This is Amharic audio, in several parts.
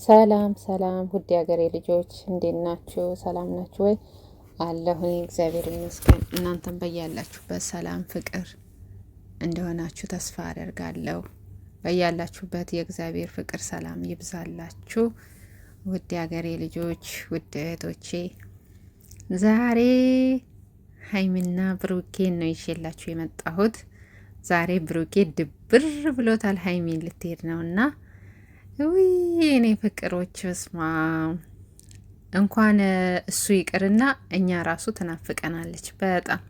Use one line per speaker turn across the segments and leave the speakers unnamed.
ሰላም ሰላም ውድ ሀገሬ ልጆች እንዴት ናችሁ? ሰላም ናችሁ ወይ? አለሁኝ እግዚአብሔር ይመስገን። እናንተም በያላችሁበት ሰላም ፍቅር እንደሆናችሁ ተስፋ አደርጋለሁ። በያላችሁበት የእግዚአብሔር ፍቅር ሰላም ይብዛላችሁ። ውድ ሀገሬ ልጆች፣ ውድ እህቶቼ ዛሬ ሀይሚና ብሩኬን ነው ይዤላችሁ የመጣሁት። ዛሬ ብሩኬ ድብር ብሎታል። ሀይሚን ልትሄድ ነውና ውይ እኔ ፍቅሮች በስማ እንኳን እሱ ይቅርና እኛ ራሱ ትናፍቀናለች። በጣም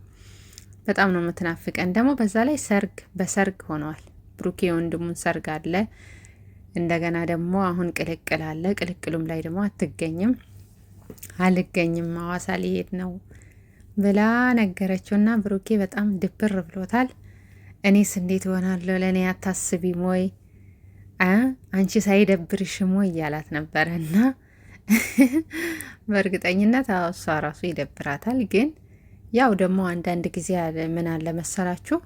በጣም ነው የምትናፍቀን። ደግሞ በዛ ላይ ሰርግ በሰርግ ሆነዋል። ብሩኬ ወንድሙን ሰርግ አለ። እንደገና ደግሞ አሁን ቅልቅል አለ። ቅልቅሉም ላይ ደግሞ አልገኝም ሐዋሳ ሊሄድ ነው ብላ ነገረችውና ብሩኬ በጣም ድብር ብሎታል። እኔስ እንዴት ሆናለሁ? ለእኔ አታስቢም ወይ አንቺ ሳይደብርሽም ወይ እያላት ነበረ። እና በእርግጠኝነት እሷ ራሱ ይደብራታል። ግን ያው ደግሞ አንዳንድ ጊዜ ምን አለ መሰላችሁ፣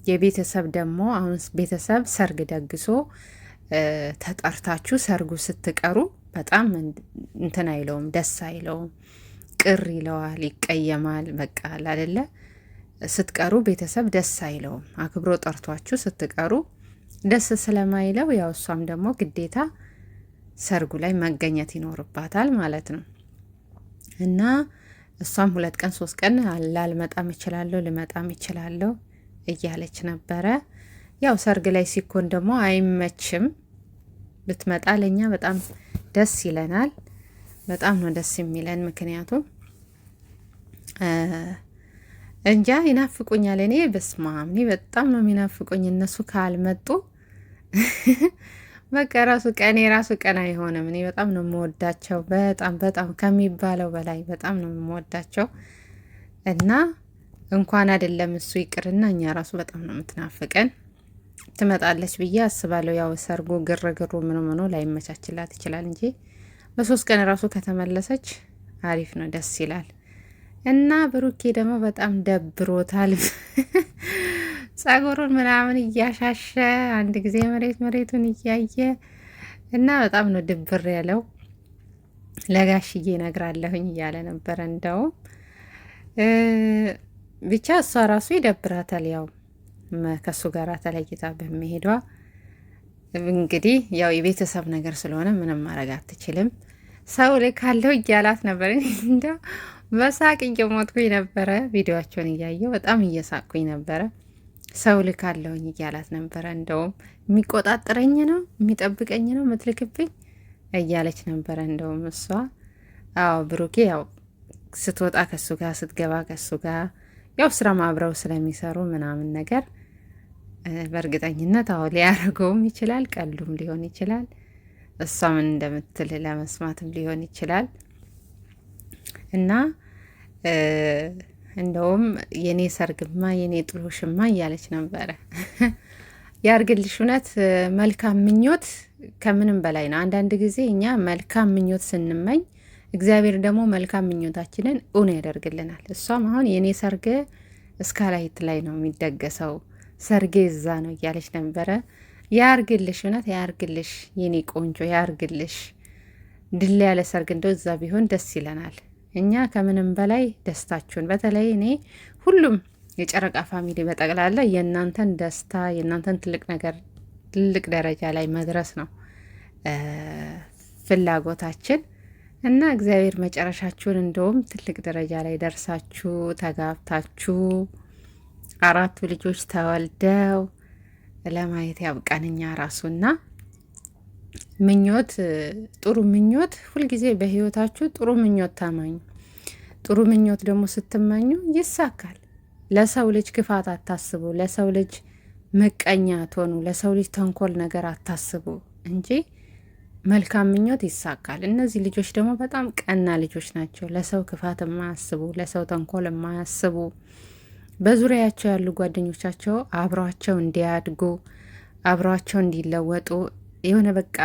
የቤተሰብ ደግሞ አሁን ቤተሰብ ሰርግ ደግሶ ተጠርታችሁ ሰርጉ ስትቀሩ በጣም እንትን አይለውም፣ ደስ አይለውም፣ ቅር ይለዋል፣ ይቀየማል። በቃ አይደለ ስትቀሩ ቤተሰብ ደስ አይለውም። አክብሮ ጠርቷችሁ ስትቀሩ ደስ ስለማይለው ያው እሷም ደግሞ ግዴታ ሰርጉ ላይ መገኘት ይኖርባታል ማለት ነው። እና እሷም 2 ቀን 3 ቀን ላልመጣም እችላለሁ ልመጣም እችላለሁ እያለች ነበረ። ያው ሰርግ ላይ ሲኮን ደግሞ አይመችም። ብትመጣ ለኛ በጣም ደስ ይለናል። በጣም ነው ደስ የሚለን። ምክንያቱም እንጃ ይናፍቁኛል። እኔ በስማም እኔ በጣም ነው የሚናፍቁኝ እነሱ ካልመጡ በቃ ራሱ ቀን አይሆንም። እኔ በጣም ነው የምወዳቸው፣ በጣም ከሚባለው በላይ በጣም ነው የምወዳቸው። እና እንኳን አይደለም እሱ ይቅርና እኛ ራሱ በጣም ነው የምትናፍቀን። ትመጣለች ብዬ አስባለሁ። ያው ሰርጉ ግርግሩ ምኑ ላይመቻችላት ይችላል እንጂ በ3 ቀን ራሱ ከተመለሰች አሪፍ ነው፣ ደስ ይላል። እና ብሩኬ ደግሞ በጣም ደብሮታል። ጸጉሩን ምናምን እያሻሸ አንድ ጊዜ መሬቱን እያየ እና በጣም ነው ድብር ያለው። ለጋሽዬ ነግራለሁኝ እያለ ነበረ። እንደውም ብቻ እሷ ራሱ ይደብራታል። ያው ከሱ ጋር ተለይታ በመሄዷ እንግዲህ ያው የቤተሰብ ነገር ስለሆነ ምንም ማድረግ አትችልም። ሰው ልካለው እያላት ነበር። እንደው በሳቅ እየሞትኩኝ ነበረ። ቪዲዮቸውን እያየው በጣም እየሳቅኩኝ ነበረ። ሰው ልካለውኝ እያላት ነበረ። እንደውም የሚቆጣጠረኝ ነው የሚጠብቀኝ ነው ምትልክብኝ እያለች ነበረ። እንደውም እሷ ብሩኬ ያው ስትወጣ ከሱ ጋር ስትገባ ከሱ ጋር ያው ስራ አብረው ስለሚሰሩ ምናምን ነገር በእርግጠኝነት ሊያደርገውም ይችላል። ቀሉም ሊሆን ይችላል። እሷ ምን እንደምትል ለመስማትም ሊሆን ይችላል። እና እንደውም የኔ ሰርግማ የኔ ጥሎሽማ እያለች ነበረ። ያርግልሽ። እውነት መልካም ምኞት ከምንም በላይ ነው። አንዳንድ ጊዜ እኛ መልካም ምኞት ስንመኝ እግዚአብሔር ደግሞ መልካም ምኞታችንን እውን ያደርግልናል። እሷም አሁን የኔ ሰርግ እስካላይት ላይ ነው የሚደገሰው፣ ሰርጌ እዛ ነው እያለች ነበረ። ያርግልሽ፣ እውነት ያርግልሽ የኔ ቆንጆ ያርግልሽ። ድል ያለ ሰርግ እንደው እዛ ቢሆን ደስ ይለናል። እኛ ከምንም በላይ ደስታችሁን፣ በተለይ እኔ ሁሉም የጨረቃ ፋሚሊ በጠቅላላ የእናንተን ደስታ የእናንተን ትልቅ ደረጃ ላይ መድረስ ነው ፍላጎታችን። እና እግዚአብሔር መጨረሻችሁን እንደውም ትልቅ ደረጃ ላይ ደርሳችሁ ተጋብታችሁ 4 ልጆች ተወልደው ለማየት ያብቃንኛ ራሱና ምኞት፣ ጥሩ ምኞት ሁልጊዜ በህይወታችሁ ጥሩ ምኞት ታማኙ። ጥሩ ምኞት ደግሞ ስትመኙ ይሳካል። ለሰው ልጅ ክፋት አታስቡ፣ ለሰው ልጅ ምቀኛ አትሆኑ፣ ለሰው ልጅ ተንኮል ነገር አታስቡ እንጂ መልካም ምኞት ይሳካል። እነዚህ ልጆች ደግሞ በጣም ቀና ልጆች ናቸው። ለሰው ክፋት የማያስቡ፣ ለሰው ተንኮል የማያስቡ፣ በዙሪያቸው ያሉ ጓደኞቻቸው አብረዋቸው እንዲያድጉ አብረዋቸው እንዲለወጡ የሆነ በቃ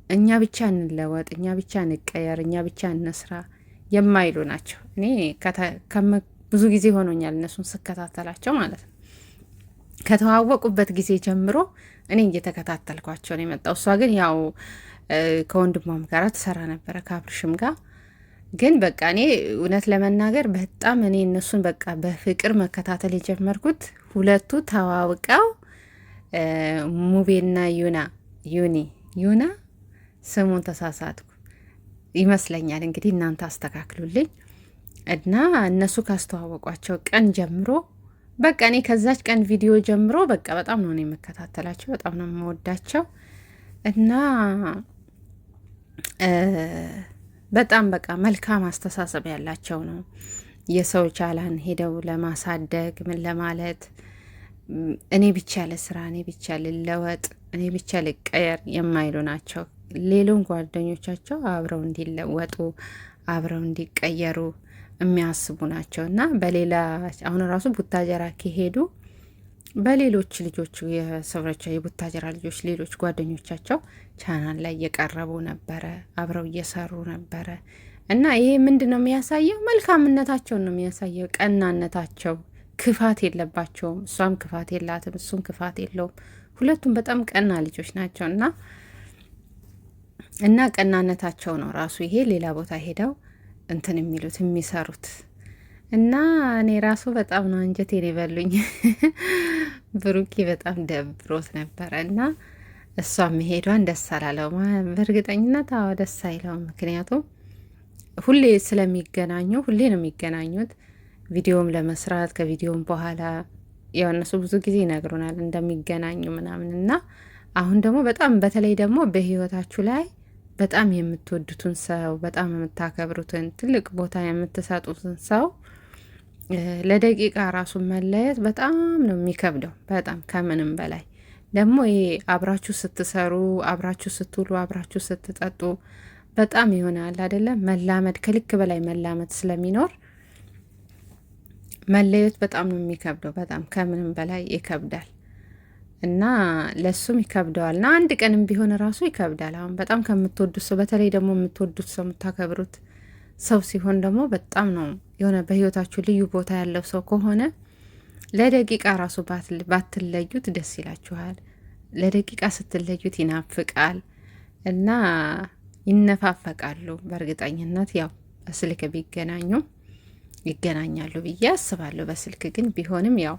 እኛ ብቻ እንለወጥ፣ እኛ ብቻ እንቀየር፣ እኛ ብቻ እንስራ የማይሉ ናቸው። እኔ ብዙ ጊዜ ሆኖኛል እነሱን ስከታተላቸው ማለት ነው። ከተዋወቁበት ጊዜ ጀምሮ እኔ እየተከታተልኳቸው ነው የመጣው። እሷ ግን ያው ከወንድሟም ጋር ትሰራ ነበረ ከአብርሽም ጋር። ግን በቃ እኔ እውነት ለመናገር በጣም እኔ እነሱን በቃ በፍቅር መከታተል የጀመርኩት ሁለቱ ተዋውቀው ሙቤና ዩና ስሙን ተሳሳትኩ ይመስለኛል። እንግዲህ እናንተ አስተካክሉልኝ። እና እነሱ ካስተዋወቋቸው ቀን ጀምሮ በቃ እኔ ከዛች ቀን ቪዲዮ ጀምሮ በቃ በጣም ነው የምከታተላቸው፣ በጣም ነው የምወዳቸው እና በጣም በቃ መልካም አስተሳሰብ ያላቸው ነው። የሰው ቻላን ሄደው ለማሳደግ ምን ለማለት እኔ ብቻ ለስራ፣ እኔ ብቻ ልለወጥ፣ እኔ ብቻ ልቀየር የማይሉ ናቸው። ሌሎን ጓደኞቻቸው አብረው እንዲለወጡ አብረው እንዲቀየሩ የሚያስቡ ናቸው እና በሌላ አሁን ራሱ ቡታጀራ ከሄዱ በሌሎች ልጆች የሰብረቻ የቡታጀራ ልጆች ሌሎች ጓደኞቻቸው ቻናል ላይ እየቀረቡ ነበረ፣ አብረው እየሰሩ ነበረ እና ይሄ ምንድን ነው የሚያሳየው? መልካምነታቸውን ነው የሚያሳየው፣ ቀናነታቸው። ክፋት የለባቸውም። እሷም ክፋት የላትም፣ እሱም ክፋት የለውም። ሁለቱም በጣም ቀና ልጆች ናቸው እና ቀናነታቸው ነው ራሱ ይሄ ሌላ ቦታ ሄደው እንትን የሚሉት የሚሰሩት እና እኔ ራሱ በጣም ነው አንጀቴን የበሉኝ። ብሩኬ በጣም ደብሮት ነበረ እና እሷ መሄዷን ደስ አላለውም። በእርግጠኝነት አዎ ደስ አይለውም። ምክንያቱም ሁሌ ስለሚገናኙ ሁሌ ነው የሚገናኙት ቪዲዮም ለመስራት ከቪዲዮም በኋላ ያው እነሱ ብዙ ጊዜ ይነግሩናል እንደሚገናኙ ምናምን እና አሁን ደግሞ በጣም በተለይ ደግሞ በህይወታችሁ ላይ በጣም የምትወዱትን ሰው በጣም የምታከብሩትን ትልቅ ቦታ የምትሰጡትን ሰው ለደቂቃ ራሱ መለየት በጣም ነው የሚከብደው። በጣም ከምንም በላይ ደግሞ ይሄ አብራችሁ ስትሰሩ፣ አብራችሁ ስትውሉ፣ አብራችሁ ስትጠጡ በጣም ይሆናል አይደለም መላመድ፣ ከልክ በላይ መላመድ ስለሚኖር መለየት በጣም ነው የሚከብደው። በጣም ከምንም በላይ ይከብዳል እና ለሱም ይከብደዋል እና አንድ ቀንም ቢሆን ራሱ ይከብዳል። አሁን በጣም ከምትወዱት ሰው በተለይ ደግሞ የምትወዱት ሰው የምታከብሩት ሰው ሲሆን ደግሞ በጣም ነው የሆነ በህይወታችሁ ልዩ ቦታ ያለው ሰው ከሆነ ለደቂቃ ራሱ ባትለዩት ደስ ይላችኋል። ለደቂቃ ስትለዩት ይናፍቃል እና ይነፋፈቃሉ። በእርግጠኝነት ያው በስልክ ቢገናኙ ይገናኛሉ ብዬ አስባለሁ። በስልክ ግን ቢሆንም ያው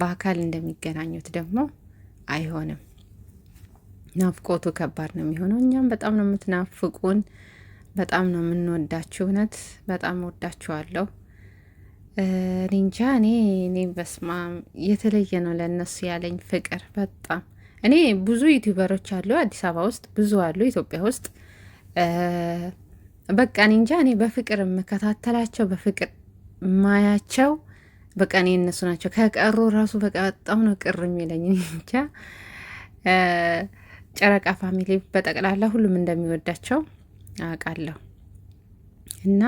በአካል እንደሚገናኙት ደግሞ አይሆንም። ናፍቆቱ ከባድ ነው የሚሆነው። እኛም በጣም ነው የምትናፍቁን፣ በጣም ነው የምንወዳችሁ። እውነት በጣም ወዳችኋለሁ። እንጃ እኔ በስማ የተለየ ነው ለእነሱ ያለኝ ፍቅር በጣም እኔ ብዙ ዩቲዩበሮች አሉ አዲስ አበባ ውስጥ ብዙ አሉ ኢትዮጵያ ውስጥ በቃ እኔ እንጃ እኔ በፍቅር የምከታተላቸው በፍቅር ማያቸው በቃ እኔ እነሱ ናቸው። ከቀሩ ራሱ በቃ በጣም ነው ቅር የሚለኝ። እንጃ ጨረቃ ፋሚሊ በጠቅላላ ሁሉም እንደሚወዳቸው አውቃለሁ እና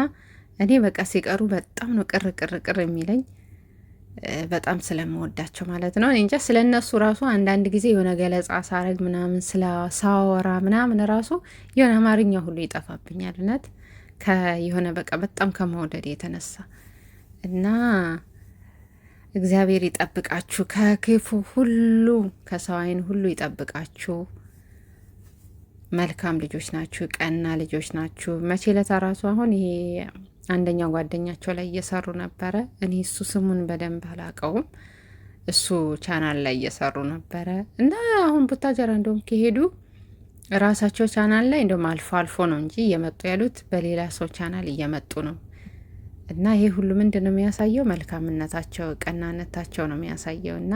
እኔ በቃ ሲቀሩ በጣም ነው ቅር የሚለኝ በጣም ስለምወዳቸው ማለት ነው። እንጃ ስለ እነሱ ራሱ አንዳንድ ጊዜ የሆነ ገለጻ ሳረግ ምናምን ሳወራ ምናምን ራሱ የሆነ አማርኛ ሁሉ ይጠፋብኛል እውነት የሆነ በቃ በጣም ከመውደድ የተነሳ እና እግዚአብሔር ይጠብቃችሁ፣ ከክፉ ሁሉ ከሰው ዓይን ሁሉ ይጠብቃችሁ። መልካም ልጆች ናችሁ፣ ቀና ልጆች ናችሁ። መቼ ለታ ራሱ አሁን ይሄ አንደኛው ጓደኛቸው ላይ እየሰሩ ነበረ። እኔ እሱ ስሙን በደንብ አላውቀውም። እሱ ቻናል ላይ እየሰሩ ነበረ እና አሁን ቡታጀራ እንደውም ከሄዱ ራሳቸው ቻናል ላይ እንደውም አልፎ አልፎ ነው እንጂ እየመጡ ያሉት በሌላ ሰው ቻናል እየመጡ ነው። እና ይሄ ሁሉ ምንድን ነው የሚያሳየው? መልካምነታቸው፣ ቀናነታቸው ነው የሚያሳየው። እና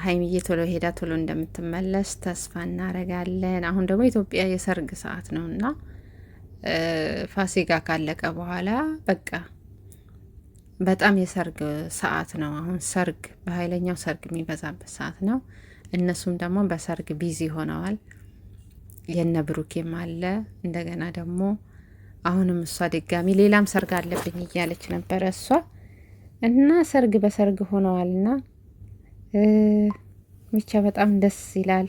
ሀይሚዬ ቶሎ ሄዳ ቶሎ እንደምትመለስ ተስፋ እናረጋለን። አሁን ደግሞ ኢትዮጵያ የሰርግ ሰዓት ነው እና ፋሲካ ካለቀ በኋላ በቃ በጣም የሰርግ ሰዓት ነው። አሁን ሰርግ በኃይለኛው ሰርግ የሚበዛበት ሰዓት ነው። እነሱም ደግሞ በሰርግ ቢዚ ሆነዋል። የነ ብሩኬም አለ እንደገና ደግሞ አሁንም እሷ ድጋሚ ሌላም ሰርግ አለብኝ እያለች ነበረ እሷ እና ሰርግ በሰርግ ሆነዋልና ብቻ በጣም ደስ ይላል።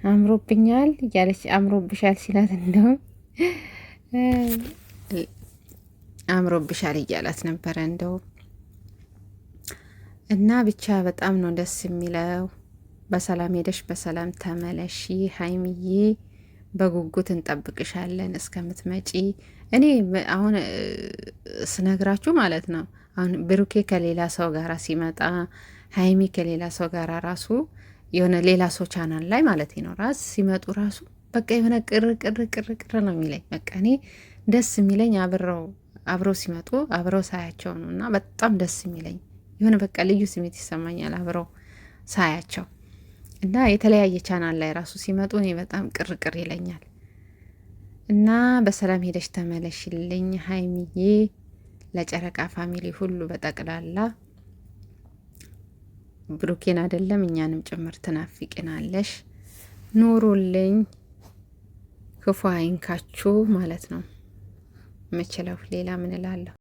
አምሮብኛል እያለች አምሮብሻል ሲላት እንደውም አምሮብሻል እያላት ነበረ እንደውም እና ብቻ በጣም ነው ደስ የሚለው። በሰላም ሄደሽ በሰላም ተመለሺ ሀይሚዬ። በጉጉት እንጠብቅሻለን እስከምትመጪ። እኔ አሁን ስነግራችሁ ማለት ነው አሁን ብሩኬ ከሌላ ሰው ጋር ሲመጣ ሀይሚ ከሌላ ሰው ጋር ራሱ የሆነ ሌላ ሰው ቻናል ላይ ማለት ነው ራስ ሲመጡ ራሱ በቃ የሆነ ቅር ቅር ቅር ቅር ነው የሚለኝ። በቃ እኔ ደስ የሚለኝ አብረው ሲመጡ አብረው ሳያቸው ነው እና በጣም ደስ የሚለኝ የሆነ በቃ ልዩ ስሜት ይሰማኛል አብረው ሳያቸው እና የተለያየ ቻናል ላይ ራሱ ሲመጡ እኔ በጣም ቅር ቅር ይለኛል። እና በሰላም ሄደሽ ተመለሽልኝ ሀይሚዬ። ለጨረቃ ፋሚሊ ሁሉ በጠቅላላ ብሩኬን አይደለም እኛንም ጭምር ትናፍቂናለሽ። ኑሩልኝ፣ ክፉ አይንካችሁ ማለት ነው። ምችለው ሌላ ምን እላለሁ?